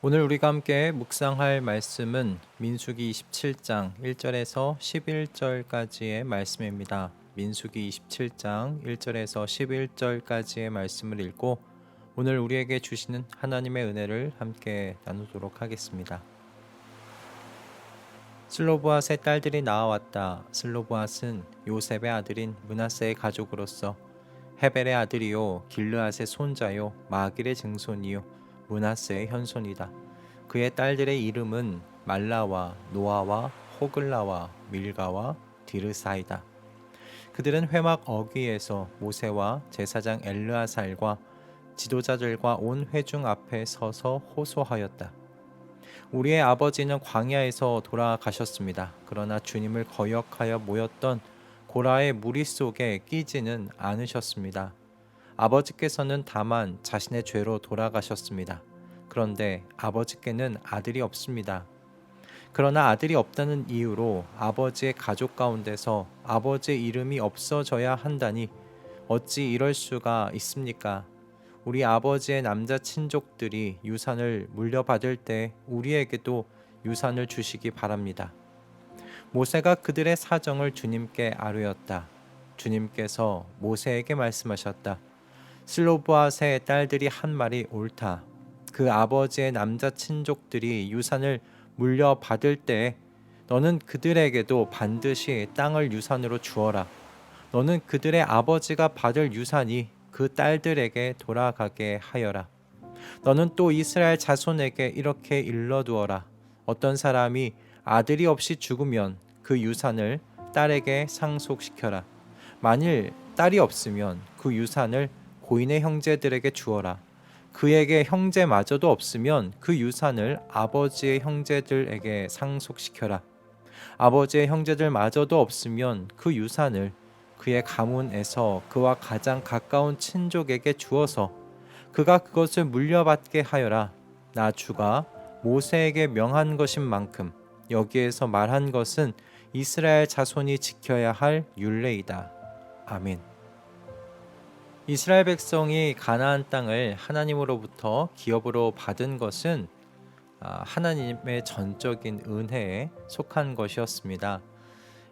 오늘 우리가 함께 묵상할 말씀은 민수기 27장 1절에서 11절까지의 말씀입니다. 민수기 27장 1절에서 11절까지의 말씀을 읽고 오늘 우리에게 주시는 하나님의 은혜를 함께 나누도록 하겠습니다. 슬로브앗의 딸들이 나아왔다. 슬로브앗은 요셉의 아들인 므낫세의 가족으로서 헤벨의 아들이요 길르앗의 손자요 마길의 증손이요 므낫세의 현손이다. 그의 딸들의 이름은 말라와 노아와 호글라와 밀가와 디르사이다. 그들은 회막 어귀에서 모세와 제사장 엘르아살과 지도자들과 온 회중 앞에 서서 호소하였다. 우리의 아버지는 광야에서 돌아가셨습니다. 그러나 주님을 거역하여 모였던 고라의 무리 속에 끼지는 않으셨습니다. 아버지께서는 다만 자신의 죄로 돌아가셨습니다. 그런데 아버지께는 아들이 없습니다. 그러나 아들이 없다는 이유로 아버지의 가족 가운데서 아버지의 이름이 없어져야 한다니 어찌 이럴 수가 있습니까? 우리 아버지의 남자 친족들이 유산을 물려받을 때 우리에게도 유산을 주시기 바랍니다. 모세가 그들의 사정을 주님께 아뢰었다. 주님께서 모세에게 말씀하셨다. 슬로브앗의 딸들이 한 말이 옳다. 그 아버지의 남자 친족들이 유산을 물려받을 때 너는 그들에게도 반드시 땅을 유산으로 주어라. 너는 그들의 아버지가 받을 유산이 그 딸들에게 돌아가게 하여라. 너는 또 이스라엘 자손에게 이렇게 일러두어라. 어떤 사람이 아들이 없이 죽으면 그 유산을 딸에게 상속시켜라. 만일 딸이 없으면 그 유산을 고인의 형제들에게 주어라. 그에게 형제마저도 없으면 그 유산을 아버지의 형제들에게 상속시켜라. 아버지의 형제들마저도 없으면 그 유산을 그의 가문에서 그와 가장 가까운 친족에게 주어서 그가 그것을 물려받게 하여라. 나 주가 모세에게 명한 것인 만큼 여기에서 말한 것은 이스라엘 자손이 지켜야 할 율례이다. 아멘. 이스라엘 백성이 가나안 땅을 하나님으로부터 기업으로 받은 것은 하나님의 전적인 은혜에 속한 것이었습니다.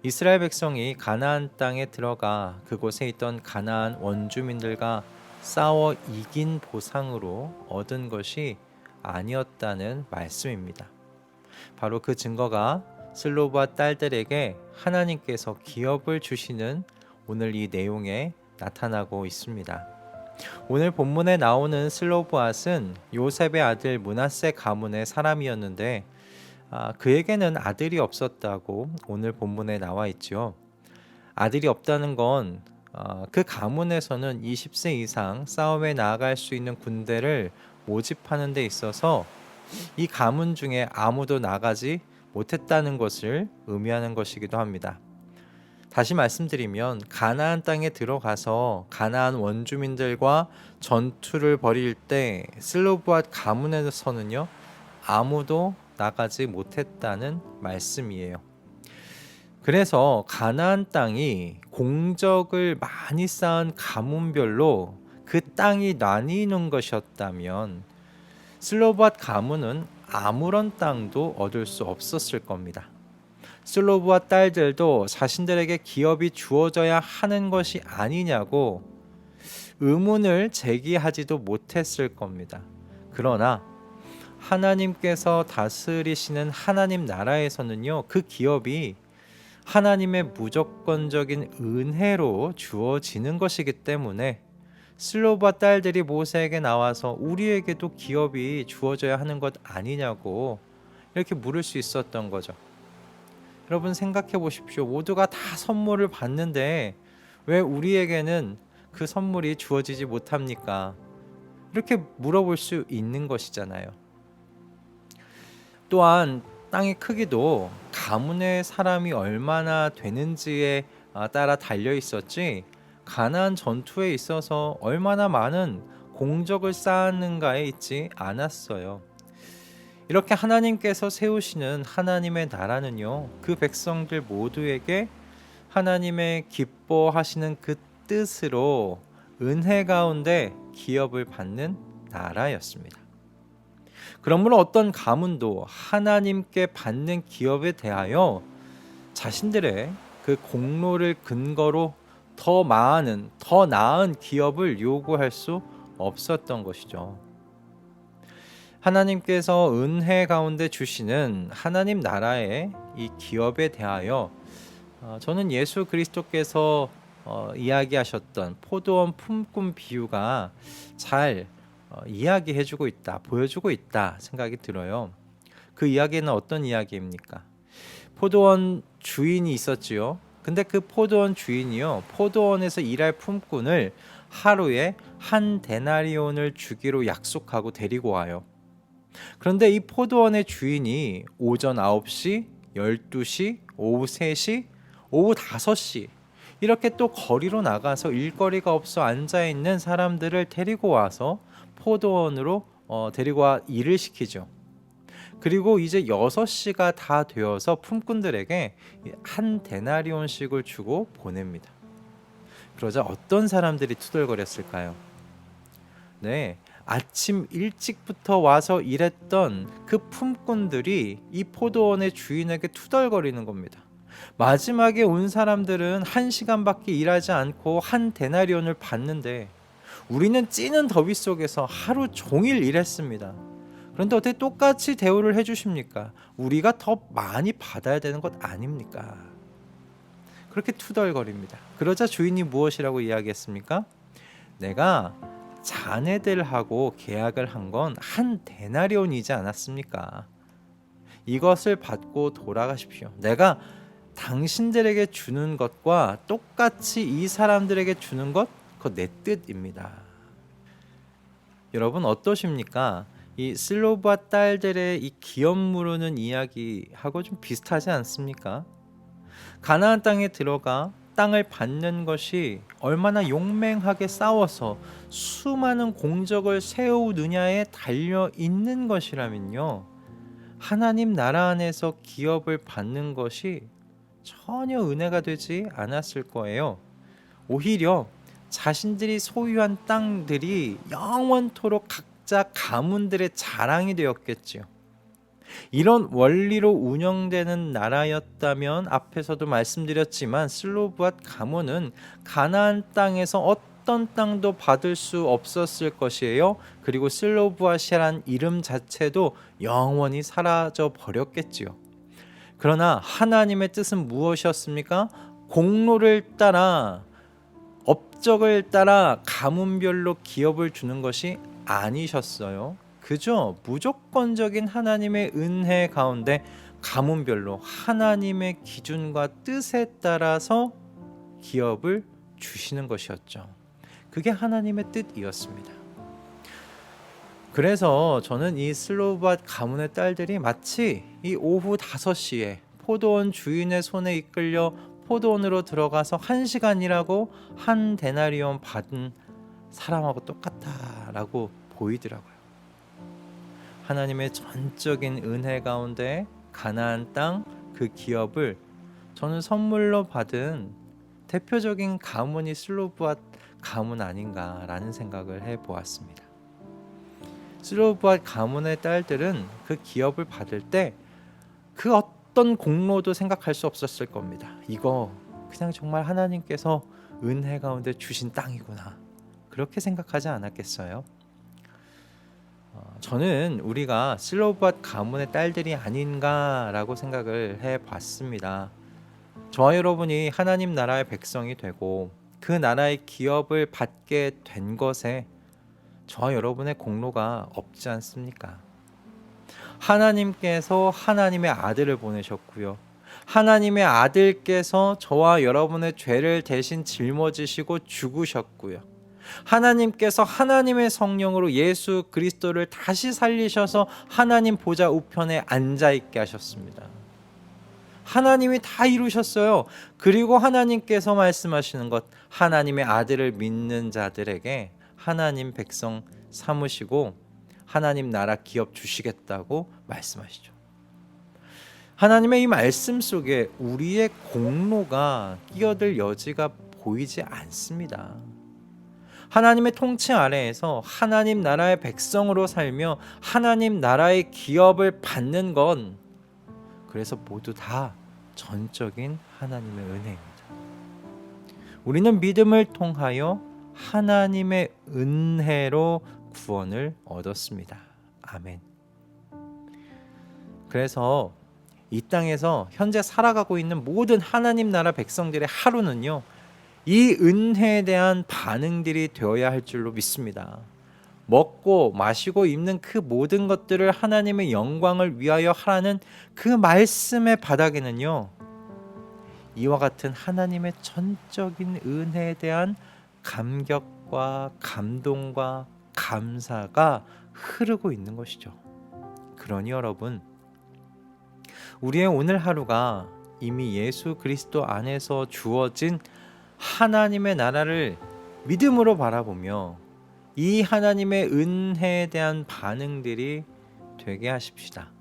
이스라엘 백성이 가나안 땅에 들어가 그곳에 있던 가나안 원주민들과 싸워 이긴 보상으로 얻은 것이 아니었다는 말씀입니다. 바로 그 증거가 슬로브앗 딸들에게 하나님께서 기업을 주시는 오늘 이 내용에 나타나고 있습니다. 오늘 본문에 나오는 슬로브앗은 요셉의 아들 므낫세 가문의 사람이었는데 그에게는 아들이 없었다고 오늘 본문에 나와 있죠. 아들이 없다는 건 그 가문에서는 20세 이상 싸움에 나아갈 수 있는 군대를 모집하는 데 있어서 이 가문 중에 아무도 나가지 못했다는 것을 의미하는 것이기도 합니다. 다시 말씀드리면 가나안 땅에 들어가서 가나안 원주민들과 전투를 벌일 때 슬로브앗 가문에서는요 아무도 나가지 못했다는 말씀이에요. 그래서 가나안 땅이 공적을 많이 쌓은 가문별로 그 땅이 나뉘는 것이었다면 슬로브앗 가문은 아무런 땅도 얻을 수 없었을 겁니다. 슬로브앗 딸들도 자신들에게 기업이 주어져야 하는 것이 아니냐고 의문을 제기하지도 못했을 겁니다. 그러나 하나님께서 다스리시는 하나님 나라에서는요, 그 기업이 하나님의 무조건적인 은혜로 주어지는 것이기 때문에 슬로브앗 딸들이 모세에게 나와서 우리에게도 기업이 주어져야 하는 것 아니냐고 이렇게 물을 수 있었던 거죠. 여러분 생각해 보십시오. 모두가 다 선물을 받는데 왜 우리에게는 그 선물이 주어지지 못합니까? 이렇게 물어볼 수 있는 것이잖아요. 또한 땅의 크기도 가문의 사람이 얼마나 되는지에 따라 달려 있었지 가나안 전투에 있어서 얼마나 많은 공적을 쌓았는가에 있지 않았어요. 이렇게 하나님께서 세우시는 하나님의 나라는요, 그 백성들 모두에게 하나님의 기뻐하시는 그 뜻으로 은혜 가운데 기업을 받는 나라였습니다. 그러므로 어떤 가문도 하나님께 받는 기업에 대하여 자신들의 그 공로를 근거로 더 많은, 더 나은 기업을 요구할 수 없었던 것이죠. 하나님께서 은혜 가운데 주시는 하나님 나라의 이 기업에 대하여 저는 예수 그리스도께서 이야기하셨던 포도원 품꾼 비유가 잘 이야기해주고 있다, 보여주고 있다 생각이 들어요. 그 이야기는 어떤 이야기입니까? 포도원 주인이 있었지요. 근데 그 포도원 주인이요, 포도원에서 일할 품꾼을 하루에 한 데나리온을 주기로 약속하고 데리고 와요. 그런데 이 포도원의 주인이 오전 9시, 12시, 오후 3시, 오후 5시 이렇게 또 거리로 나가서 일거리가 없어 앉아있는 사람들을 데리고 와서 포도원으로 데리고 와 일을 시키죠. 그리고 이제 6시가 다 되어서 품꾼들에게 한 데나리온씩을 주고 보냅니다. 그러자 어떤 사람들이 투덜거렸을까요? 네, 아침 일찍부터 와서 일했던 그 품꾼들이 이 포도원의 주인에게 투덜거리는 겁니다. 마지막에 온 사람들은 1시간밖에 일하지 않고 한 데나리온을 받는데 우리는 찌는 더위 속에서 하루 종일 일했습니다. 그런데 어떻게 똑같이 대우를 해주십니까? 우리가 더 많이 받아야 되는 것 아닙니까? 그렇게 투덜거립니다. 그러자 주인이 무엇이라고 이야기했습니까? 내가 자네들하고 계약을 한 건 한 데나리온이지 않았습니까? 이것을 받고 돌아가십시오. 내가 당신들에게 주는 것과 똑같이 이 사람들에게 주는 것, 그거 내 뜻입니다. 여러분 어떠십니까? 이 슬로브와 딸들의 이 기업 무르는 이야기하고 좀 비슷하지 않습니까? 가나안 땅에 들어가 땅을 받는 것이 얼마나 용맹하게 싸워서 수많은 공적을 세우느냐에 달려 있는 것이라면요, 하나님 나라 안에서 기업을 받는 것이 전혀 은혜가 되지 않았을 거예요. 오히려 자신들이 소유한 땅들이 영원토록 각자 가문들의 자랑이 되었겠지요. 이런 원리로 운영되는 나라였다면 앞에서도 말씀드렸지만 슬로브앗 가문은 가나안 땅에서 어떤 땅도 받을 수 없었을 것이에요. 그리고 슬로브앗이란 이름 자체도 영원히 사라져 버렸겠지요. 그러나 하나님의 뜻은 무엇이었습니까? 공로를 따라, 업적을 따라 가문별로 기업을 주는 것이 아니셨어요. 그저 무조건적인 하나님의 은혜 가운데 가문별로 하나님의 기준과 뜻에 따라서 기업을 주시는 것이었죠. 그게 하나님의 뜻이었습니다. 그래서 저는 이 슬로브앗 가문의 딸들이 마치 이 오후 5시에 포도원 주인의 손에 이끌려 포도원으로 들어가서 1시간 일하고 한 데나리온 받은 사람하고 똑같다라고 보이더라고요. 하나님의 전적인 은혜 가운데 가나안 땅 그 기업을 저는 선물로 받은 대표적인 가문이 슬로브앗 가문 아닌가라는 생각을 해보았습니다. 슬로브앗 가문의 딸들은 그 기업을 받을 때 그 어떤 공로도 생각할 수 없었을 겁니다. 이거 그냥 정말 하나님께서 은혜 가운데 주신 땅이구나, 그렇게 생각하지 않았겠어요? 저는 우리가 슬로브앗 가문의 딸들이 아닌가라고 생각을 해봤습니다. 저와 여러분이 하나님 나라의 백성이 되고 그 나라의 기업을 받게 된 것에 저와 여러분의 공로가 없지 않습니까? 하나님께서 하나님의 아들을 보내셨고요. 하나님의 아들께서 저와 여러분의 죄를 대신 짊어지시고 죽으셨고요. 하나님께서 하나님의 성령으로 예수 그리스도를 다시 살리셔서 하나님 보좌 우편에 앉아있게 하셨습니다. 하나님이 다 이루셨어요. 그리고 하나님께서 말씀하시는 것, 하나님의 아들을 믿는 자들에게 하나님 백성 삼으시고 하나님 나라 기업 주시겠다고 말씀하시죠. 하나님의 이 말씀 속에 우리의 공로가 끼어들 여지가 보이지 않습니다. 하나님의 통치 아래에서 하나님 나라의 백성으로 살며 하나님 나라의 기업을 받는 건 그래서 모두 다 전적인 하나님의 은혜입니다. 우리는 믿음을 통하여 하나님의 은혜로 구원을 얻었습니다. 아멘. 그래서 이 땅에서 현재 살아가고 있는 모든 하나님 나라 백성들의 하루는요, 이 은혜에 대한 반응들이 되어야 할 줄로 믿습니다. 먹고 마시고 입는 그 모든 것들을 하나님의 영광을 위하여 하라는 그 말씀의 바닥에는요, 이와 같은 하나님의 전적인 은혜에 대한 감격과 감동과 감사가 흐르고 있는 것이죠. 그러니 여러분, 우리의 오늘 하루가 이미 예수 그리스도 안에서 주어진 하나님의 나라를 믿음으로 바라보며 이 하나님의 은혜에 대한 반응들이 되게 하십시다.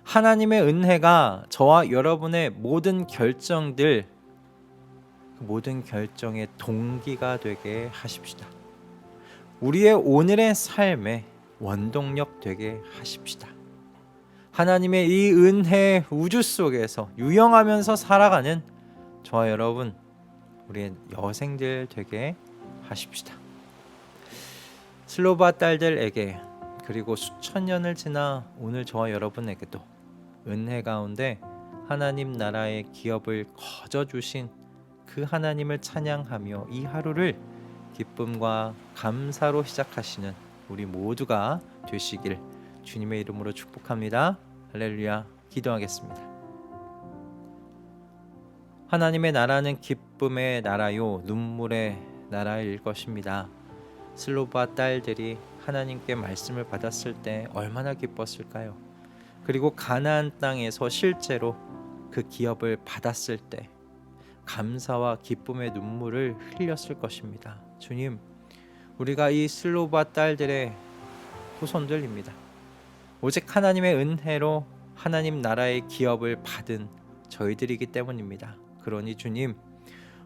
하나님의 은혜가 저와 여러분의 모든 결정들, 모든 결정의 동기가 되게 하십시다. 우리의 오늘의 삶에 원동력 되게 하십시다. 하나님의 이 은혜의 우주 속에서 유영하면서 살아가는 저와 여러분, 우리의 여생들 되게 하십시다. 슬로바 딸들에게 그리고 수천 년을 지나 오늘 저와 여러분에게도 은혜 가운데 하나님 나라의 기업을 거저 주신 그 하나님을 찬양하며 이 하루를 기쁨과 감사로 시작하시는 우리 모두가 되시길 주님의 이름으로 축복합니다. 할렐루야. 기도하겠습니다. 하나님의 나라는 기쁨의 나라요 눈물의 나라일 것입니다. 슬로바 딸들이 하나님께 말씀을 받았을 때 얼마나 기뻤을까요? 그리고 가나안 땅에서 실제로 그 기업을 받았을 때 감사와 기쁨의 눈물을 흘렸을 것입니다. 주님, 우리가 이 슬로바 딸들의 후손들입니다. 오직 하나님의 은혜로 하나님 나라의 기업을 받은 저희들이기 때문입니다. 그러니 주님,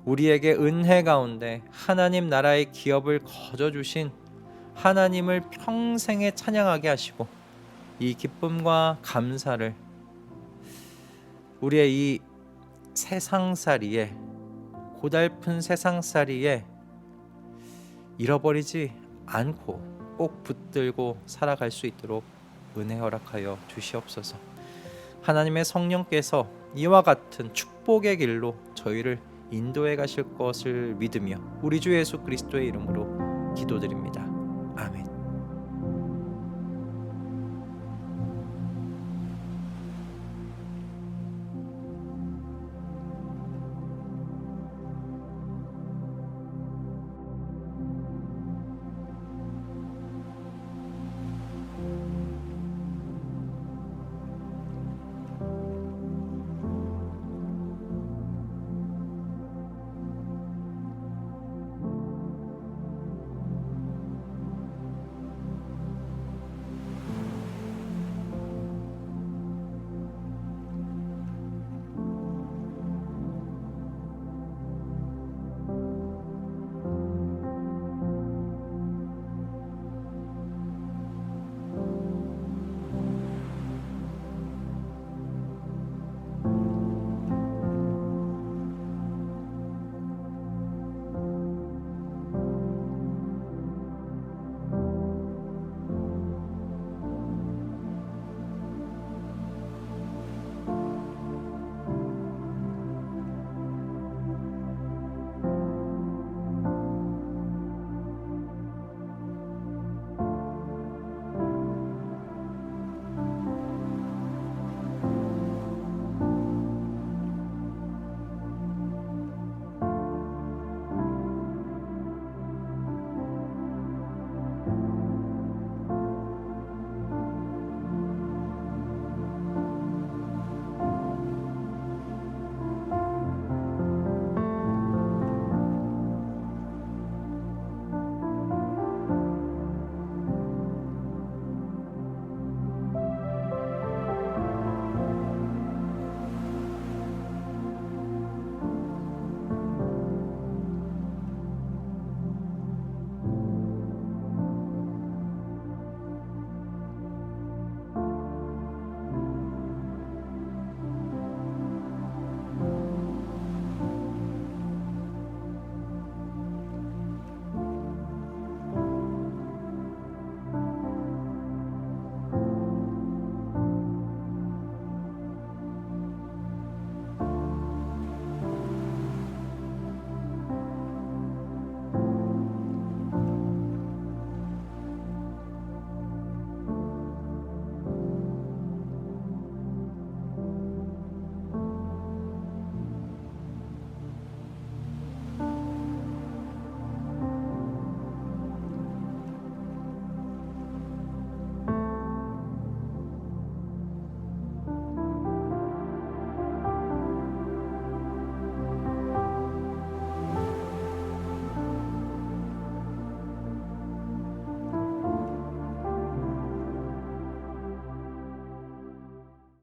우리에게 은혜 가운데 하나님 나라의 기업을 거저 주신 하나님을 평생에 찬양하게 하시고 이 기쁨과 감사를 우리의 이 세상살이에, 고달픈 세상살이에 잃어버리지 않고 꼭 붙들고 살아갈 수 있도록 은혜 허락하여 주시옵소서. 하나님의 성령께서 이와 같은 축복의 길로 저희를 인도해 가실 것을 믿으며 우리 주 예수 그리스도의 이름으로 기도드립니다. 아멘.